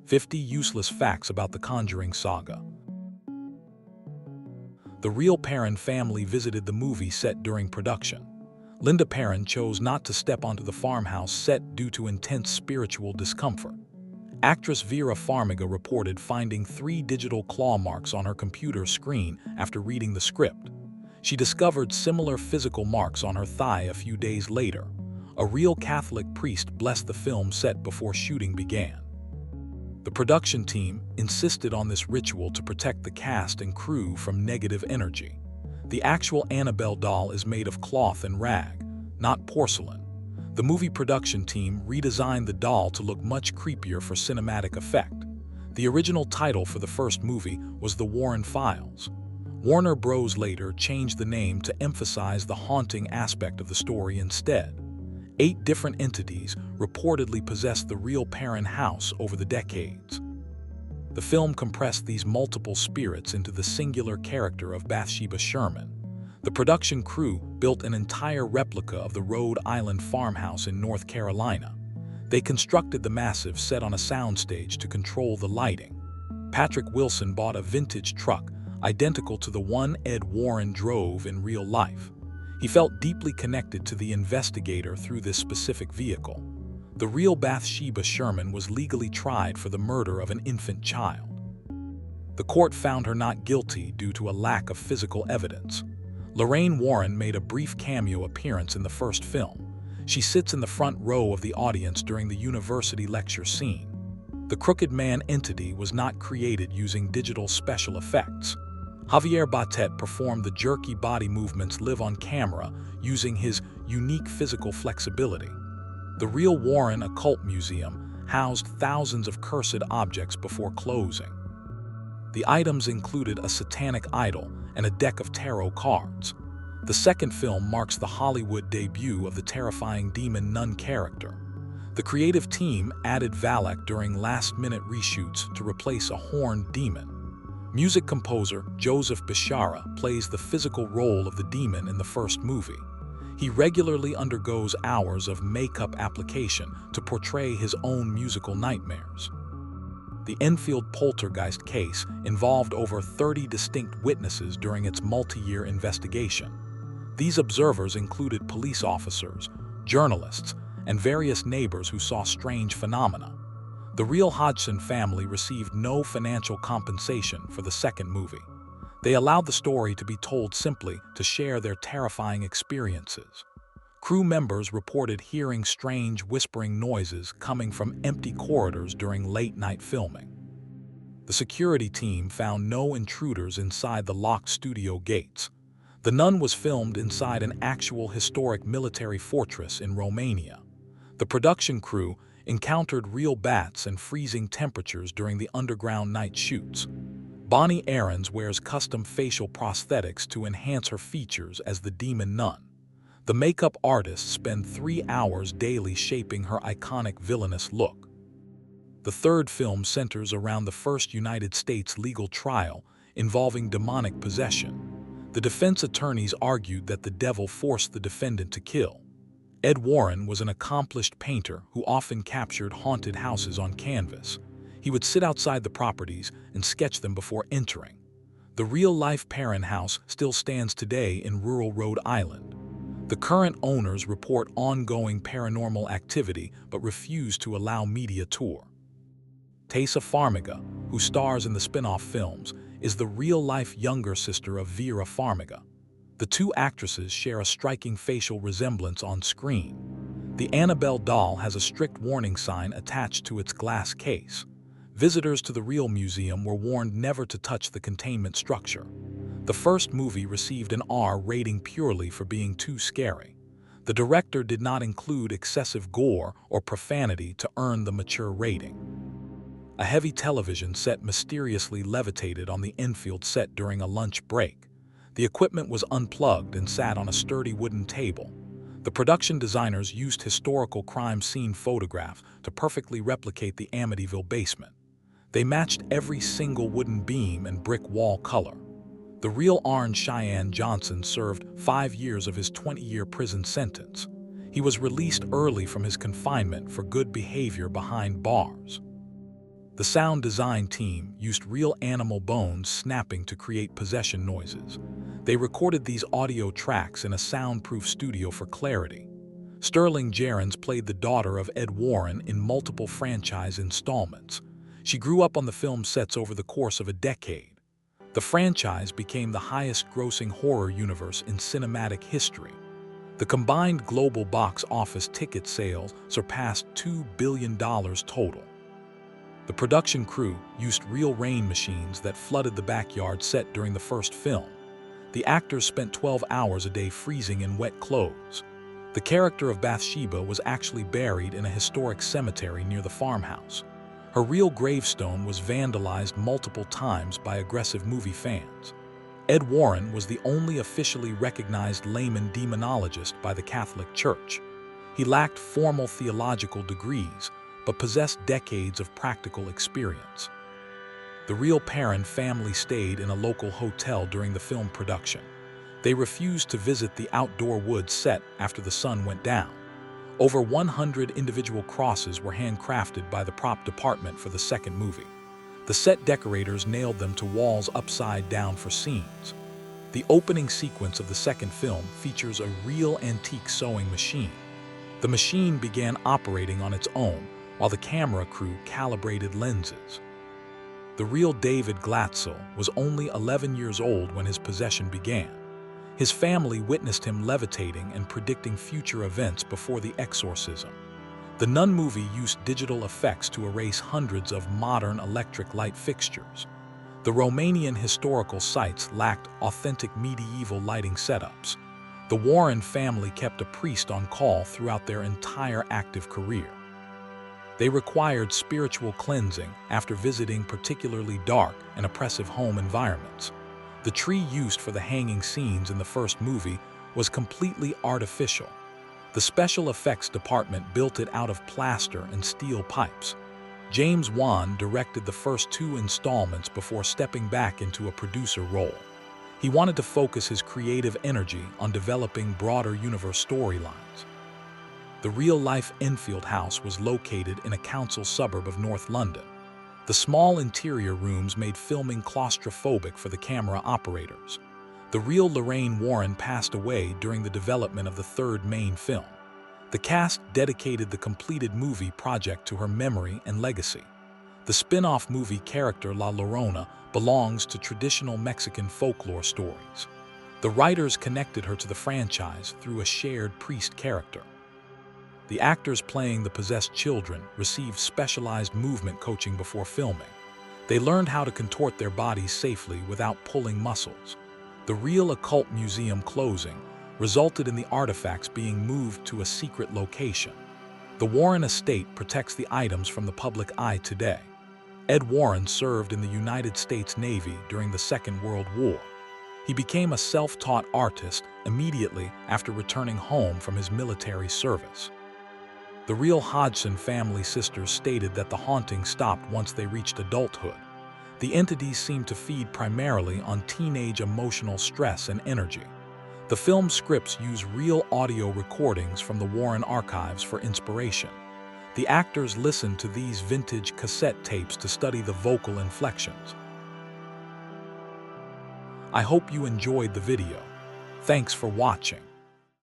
50 Useless Facts About the Conjuring Saga. The real Perron family visited the movie set during production. Linda Perron chose not to step onto the farmhouse set due to intense spiritual discomfort. Actress Vera Farmiga reported finding 3 digital claw marks on her computer screen after reading the script. She discovered similar physical marks on her thigh a few days later. A real Catholic priest blessed the film set before shooting began. The production team insisted on this ritual to protect the cast and crew from negative energy. The actual Annabelle doll is made of cloth and rag, not porcelain. The movie production team redesigned the doll to look much creepier for cinematic effect. The original title for the first movie was The Warren Files. Warner Bros. Later changed the name to emphasize the haunting aspect of the story instead. 8 different entities reportedly possessed the real Perron house over the decades. The film compressed these multiple spirits into the singular character of Bathsheba Sherman. The production crew built an entire replica of the Rhode Island farmhouse in North Carolina. They constructed the massive set on a soundstage to control the lighting. Patrick Wilson bought a vintage truck identical to the one Ed Warren drove in real life. He felt deeply connected to the investigator through this specific vehicle. The real Bathsheba Sherman was legally tried for the murder of an infant child. The court found her not guilty due to a lack of physical evidence. Lorraine Warren made a brief cameo appearance in the first film. She sits in the front row of the audience during the university lecture scene. The Crooked Man entity was not created using digital special effects. Javier Batet performed the jerky body movements live on camera using his unique physical flexibility. The real Warren Occult Museum housed thousands of cursed objects before closing. The items included a satanic idol and a deck of tarot cards. The second film marks the Hollywood debut of the terrifying demon nun character. The creative team added Valak during last-minute reshoots to replace a horned demon. Music composer Joseph Bishara plays the physical role of the demon in the first movie. He regularly undergoes hours of makeup application to portray his own musical nightmares. The Enfield poltergeist case involved over 30 distinct witnesses during its multi-year investigation. These observers included police officers, journalists, and various neighbors who saw strange phenomena. The real Hodgson family received no financial compensation for the second movie. They allowed the story to be told simply to share their terrifying experiences. Crew members reported hearing strange whispering noises coming from empty corridors during late-night filming. The security team found no intruders inside the locked studio gates. The Nun was filmed inside an actual historic military fortress in Romania. The production crew encountered real bats and freezing temperatures during the underground night shoots. Bonnie Aarons wears custom facial prosthetics to enhance her features as the demon nun. The makeup artists spend 3 hours daily shaping her iconic villainous look. The third film centers around the first United States legal trial involving demonic possession. The defense attorneys argued that the devil forced the defendant to kill. Ed Warren was an accomplished painter who often captured haunted houses on canvas. He would sit outside the properties and sketch them before entering. The real-life Perron house still stands today in rural Rhode Island. The current owners report ongoing paranormal activity but refuse to allow media tour. Tessa Farmiga, who stars in the spin-off films, is the real-life younger sister of Vera Farmiga. The 2 actresses share a striking facial resemblance on screen. The Annabelle doll has a strict warning sign attached to its glass case. Visitors to the real museum were warned never to touch the containment structure. The first movie received an R rating purely for being too scary. The director did not include excessive gore or profanity to earn the mature rating. A heavy television set mysteriously levitated on the Enfield set during a lunch break. The equipment was unplugged and sat on a sturdy wooden table. The production designers used historical crime scene photographs to perfectly replicate the Amityville basement. They matched every single wooden beam and brick wall color. The real Arn Cheyenne Johnson served 5 years of his 20-year prison sentence. He was released early from his confinement for good behavior behind bars. The sound design team used real animal bones snapping to create possession noises. They recorded these audio tracks in a soundproof studio for clarity. Sterling Jarens played the daughter of Ed Warren in multiple franchise installments. She grew up on the film sets over the course of a decade. The franchise became the highest-grossing horror universe in cinematic history. The combined global box office ticket sales surpassed $2 billion total. The production crew used real rain machines that flooded the backyard set during the first film. The actors spent 12 hours a day freezing in wet clothes. The character of Bathsheba was actually buried in a historic cemetery near the farmhouse. Her real gravestone was vandalized multiple times by aggressive movie fans. Ed Warren was the only officially recognized layman demonologist by the Catholic Church. He lacked formal theological degrees, but possessed decades of practical experience. The real Perron family stayed in a local hotel during the film production. They refused to visit the outdoor woods set after the sun went down. Over 100 individual crosses were handcrafted by the prop department for the second movie. The set decorators nailed them to walls upside down for scenes. The opening sequence of the second film features a real antique sewing machine. The machine began operating on its own while the camera crew calibrated lenses. The real David Glatzel was only 11 years old when his possession began. His family witnessed him levitating and predicting future events before the exorcism. The Nun movie used digital effects to erase hundreds of modern electric light fixtures. The Romanian historical sites lacked authentic medieval lighting setups. The Warren family kept a priest on call throughout their entire active career. They required spiritual cleansing after visiting particularly dark and oppressive home environments. The tree used for the hanging scenes in the first movie was completely artificial. The special effects department built it out of plaster and steel pipes. James Wan directed the first 2 installments before stepping back into a producer role. He wanted to focus his creative energy on developing broader universe storylines. The real-life Enfield house was located in a council suburb of North London. The small interior rooms made filming claustrophobic for the camera operators. The real Lorraine Warren passed away during the development of the third main film. The cast dedicated the completed movie project to her memory and legacy. The spin-off movie character La Llorona belongs to traditional Mexican folklore stories. The writers connected her to the franchise through a shared priest character. The actors playing the possessed children received specialized movement coaching before filming. They learned how to contort their bodies safely without pulling muscles. The real occult museum closing resulted in the artifacts being moved to a secret location. The Warren estate protects the items from the public eye today. Ed Warren served in the United States Navy during the Second World War. He became a self-taught artist immediately after returning home from his military service. The real Hodgson family sisters stated that the haunting stopped once they reached adulthood. The entities seemed to feed primarily on teenage emotional stress and energy. The film scripts use real audio recordings from the Warren archives for inspiration. The actors listened to these vintage cassette tapes to study the vocal inflections. I hope you enjoyed the video. Thanks for watching.